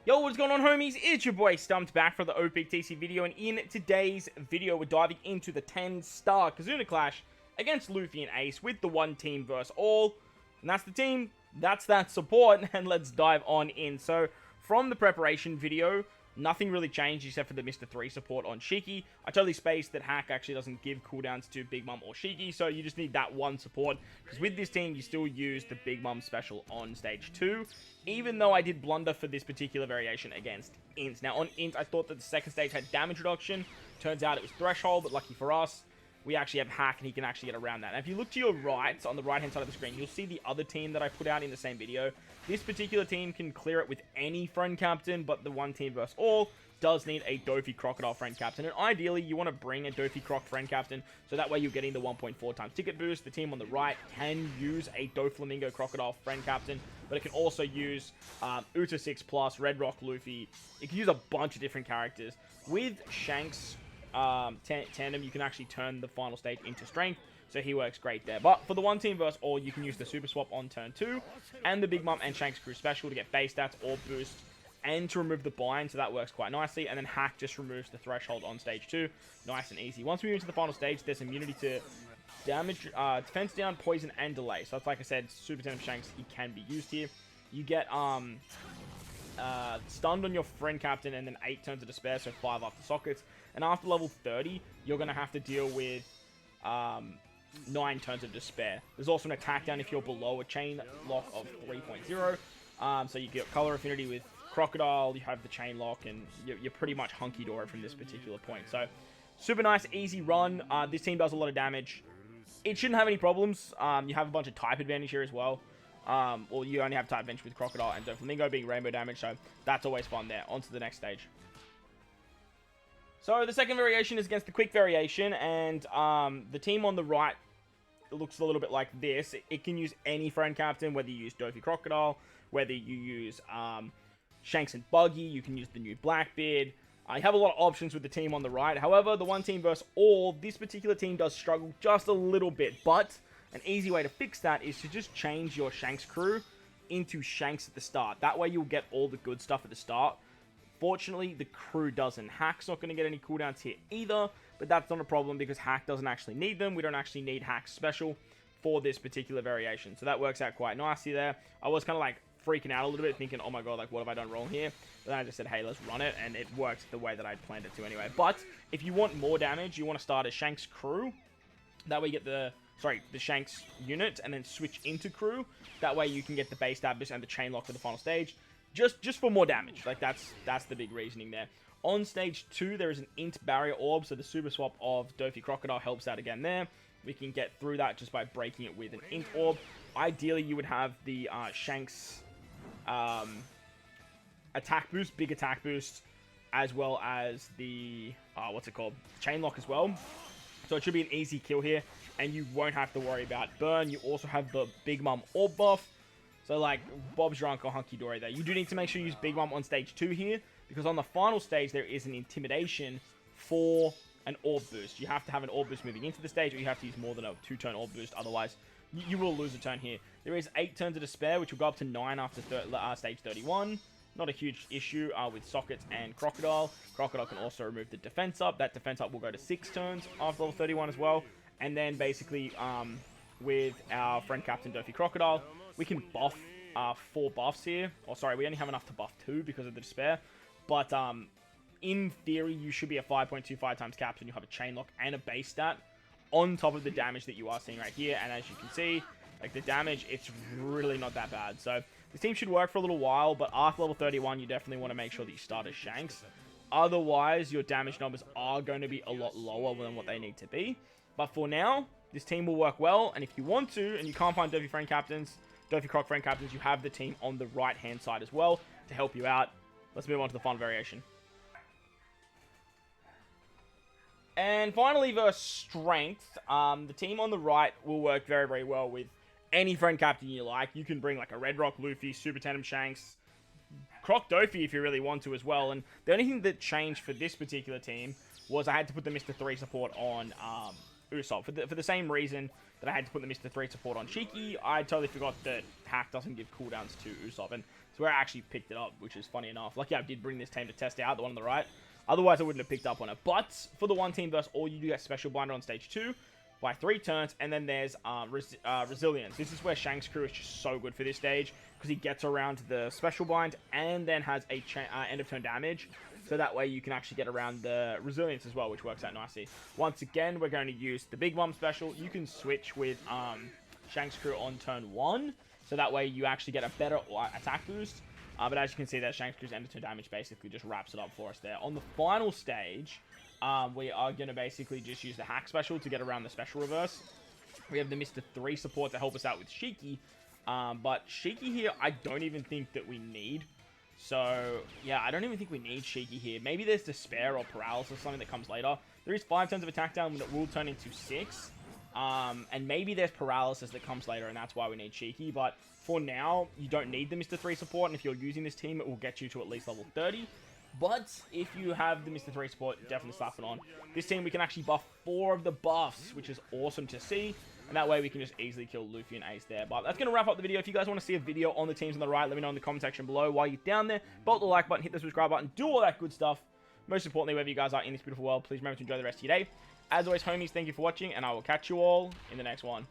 Yo, what's going on, homies? It's your boy Stumped back for the Optc video, and in today's video, we're diving into the 10-star Kizuna clash against Luffy and Ace with the one team versus all. And that's the team, that's that support, and let's dive on in. So, from the preparation video, nothing really changed except for the Mr. 3 support on Shiki. I totally spaced that Hack actually doesn't give cooldowns to Big Mom or Shiki, so you just need that one support. Because with this team, you still use the Big Mom special on stage 2. Even though I did blunder for this particular variation against Int. Now, on Int, I thought that the second stage had damage reduction. Turns out it was Threshold, but lucky for us, we actually have Hack, and he can actually get around that. Now, if you look to your right, on the right-hand side of the screen, you'll see the other team that I put out in the same video. This particular team can clear it with any friend captain, but the one team versus all does need a Dofi Crocodile friend captain. And ideally, you want to bring a Dofi Croc friend captain, so that way you're getting the 1.4 times ticket boost. The team on the right can use a Doflamingo Crocodile friend captain, but it can also use Uta 6 plus, Red Rock Luffy. It can use a bunch of different characters. With Shanks tandem, you can actually turn the final stage into strength, so he works great there. But for the one team versus all, you can use the super swap on turn 2 and the Big Mom and Shanks crew special to get base stats or boost and to remove the bind, so that works quite nicely. And then Hack just removes the threshold on stage 2, nice and easy. Once we move into the final stage, there's immunity to damage, defense down, poison, and delay. So that's, like I said, super tandem Shanks, he can be used here. You get stunned on your friend captain, and then 8 turns of despair, so 5 after sockets. And after level 30, you're going to have to deal with 9 turns of despair. There's also an attack down if you're below a chain lock of 3.0. So you get color affinity with Crocodile, you have the chain lock, and you're pretty much hunky-dory from this particular point. So, super nice, easy run. This team does a lot of damage. It shouldn't have any problems. You have a bunch of type advantage here as well. Well, you only have type advantage with Crocodile and Doflamingo being rainbow damage, so that's always fun there. On to the next stage. So, the second variation is against the quick variation, and the team on the right looks a little bit like this. It can use any friend captain, whether you use Dofi Crocodile, whether you use Shanks and Buggy, you can use the new Blackbeard. You have a lot of options with the team on the right. However, the one team versus all, this particular team does struggle just a little bit, but an easy way to fix that is to just change your Shanks crew into Shanks at the start. That way you'll get all the good stuff at the start. Fortunately, the crew doesn't. Hack's not going to get any cooldowns here either, but that's not a problem because Hack doesn't actually need them. We don't actually need Hack's special for this particular variation, so that works out quite nicely there. I was kind of like freaking out a little bit, thinking, oh my god, like, what have I done wrong here? But then I just said, hey, let's run it, and it worked the way that I'd planned it to anyway. But if you want more damage, you want to start a Shanks crew. That way you get the Shanks unit, and then switch into crew. That way you can get the base stab and the chain lock for the final stage. Just for more damage. Like, that's the big reasoning there. On stage 2, there is an Int barrier orb, so the super swap of Dofi Crocodile helps out again there. We can get through that just by breaking it with an Int orb. Ideally, you would have the Shanks attack boost, big attack boost, as well as the what's it called, chain lock as well. So it should be an easy kill here, and you won't have to worry about burn. You also have the Big Mom orb buff, so like Bob's your uncle, hunky dory there. You do need to make sure you use Big Mom on stage 2 here, because on the final stage there is an intimidation for an orb boost. You have to have an orb boost moving into the stage, or you have to use more than a 2-turn orb boost, otherwise you will lose a turn here. There is 8 turns of despair, which will go up to 9 after stage 31. Not a huge issue with Sockets and Crocodile. Crocodile can also remove the defense up. That defense up will go to 6 turns after level 31 as well. And then basically with our friend Captain Dofi Crocodile, we can buff 4 buffs here. Or sorry, we only have enough to buff 2 because of the despair. But in theory, you should be a 5.25 times captain. You have a chain lock and a base stat on top of the damage that you are seeing right here. And as you can see, like the damage, it's really not that bad. So this team should work for a little while, but after level 31, you definitely want to make sure that you start as Shanks. Otherwise, your damage numbers are going to be a lot lower than what they need to be. But for now, this team will work well. And if you want to, and you can't find Dofi Croc friend captains, you have the team on the right-hand side as well to help you out. Let's move on to the final variation. And finally, versus Strength, the team on the right will work very, very well with any friend captain you like. You can bring like a Red Rock Luffy, Super Tandem Shanks, Croc Dofi if you really want to as well. And the only thing that changed for this particular team was I had to put the Mr. 3 support on Usopp. For the same reason, that I had to put the Mr. 3 support on Shiki. I totally forgot that hack doesn't give cooldowns to Usopp, and it's where I actually picked it up, which is funny enough. Lucky I did bring this team to test out, the one on the right. Otherwise, I wouldn't have picked up on it. But for the one team versus all, you do get Special Blinder on stage 2 by 3 turns, and then there's Resilience. This is where Shanks' crew is just so good for this stage, because he gets around the Special Blind, and then has a end of turn damage, so that way you can actually get around the Resilience as well, which works out nicely. Once again, we're going to use the Big Mom special. You can switch with Shanks' crew on turn 1, so that way you actually get a better attack boost. But as you can see, that Shanks' crew's end of turn damage basically just wraps it up for us there. On the final stage, we are going to basically just use the hack special to get around the special reverse. We have the Mr. 3 support to help us out with Shiki. But Shiki here, I don't even think that we need. So, yeah, I don't even think we need Shiki here. Maybe there's Despair or Paralysis or something that comes later. There is 5 turns of attack down that will turn into 6. And maybe there's Paralysis that comes later, and that's why we need Shiki. But for now, you don't need the Mr. 3 support, and if you're using this team, it will get you to at least level 30. But if you have the Mr. 3 support, definitely slap it on. This team, we can actually buff 4 of the buffs, which is awesome to see. And that way, we can just easily kill Luffy and Ace there. But that's going to wrap up the video. If you guys want to see a video on the teams on the right, let me know in the comment section below. While you're down there, bolt the like button, hit the subscribe button, do all that good stuff. Most importantly, wherever you guys are in this beautiful world, please remember to enjoy the rest of your day. As always, homies, thank you for watching, and I will catch you all in the next one.